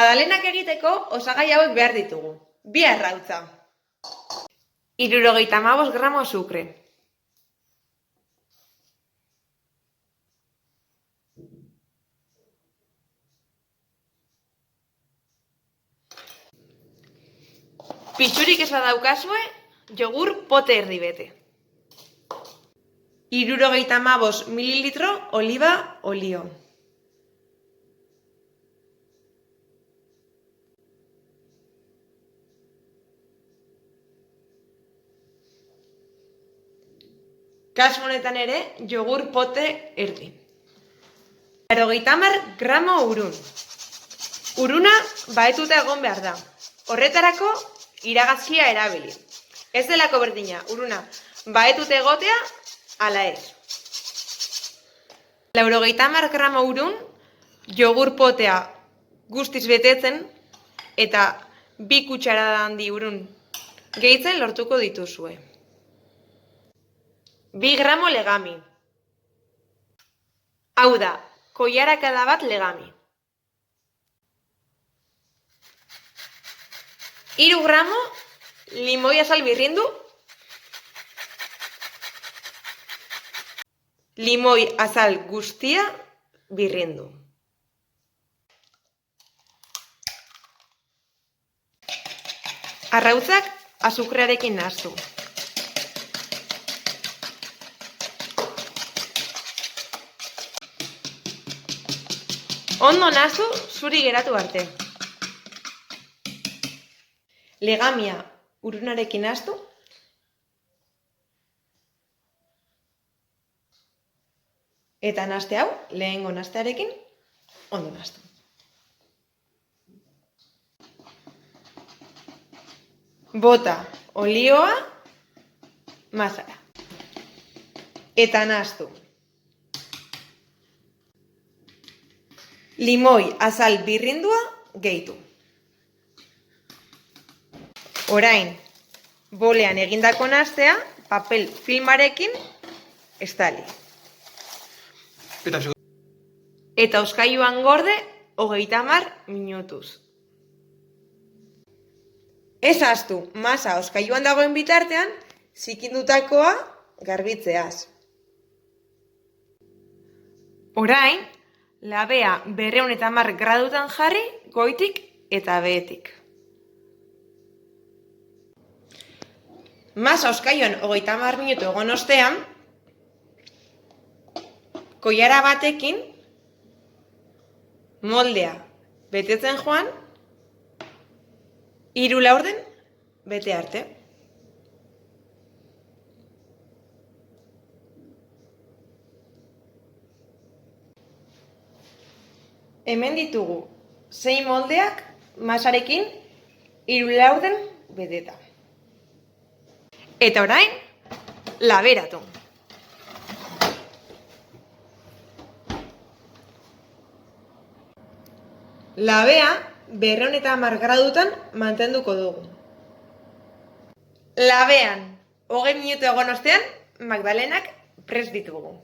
Magdalenak egiteko osagai hauek behar ditugu. 2 arrautza. 75 gramo azukre. Pisurik ez badaukazue, jogur pote erdi bete. 75 mililitro oliba olio. Kasu honetan ere, jogur pote erdi. 80 gramo urun. Uruna bahetuta egon behar da. Horretarako iragazkia erabili. Ez delako berdina, uruna bahetuta egotea, ala ez. 80 gramo urun, jogur potea guztiz betetzen eta 2 kutsarada handi urun gehitzen lortuko dituzue. 2 gramo legami. Hau da, koilarakada bat legami. 3 gramo limoi azal birrindu. Limoi azal guztia birrindu. Arrautzak azukrearekin nahastu. Ondo nahastu zuri geratu arte. Legamia urunarekin nahastu. Eta nahaste hau, lehengo nahastearekin, ondo nahastu. Bota olioa masara. Eta nahastu. Limoi azal birrindua gehitu. Orain, bolean egindako nahastea, papel filmarekin estali. Eta hozkailuan gorde 30 minutuz. Ez ahaztu, masa hozkailuan dagoen bitartean, zikindutakoa garbitzeaz. Orain, labea 210 gradutan jarri, goitik eta behetik. Masa hozkailuan 30 minutu egon ostean, koilara batekin moldea betetzen joan, 3 laurden bete arte. Hemen ditugu 6 moldeak masarekin 3 laurden beteta. Eta orain, laberatu. Labea 210 gradutan mantenduko dugu. Labean 20 minutu egon ostean, magdalenak prest ditugu.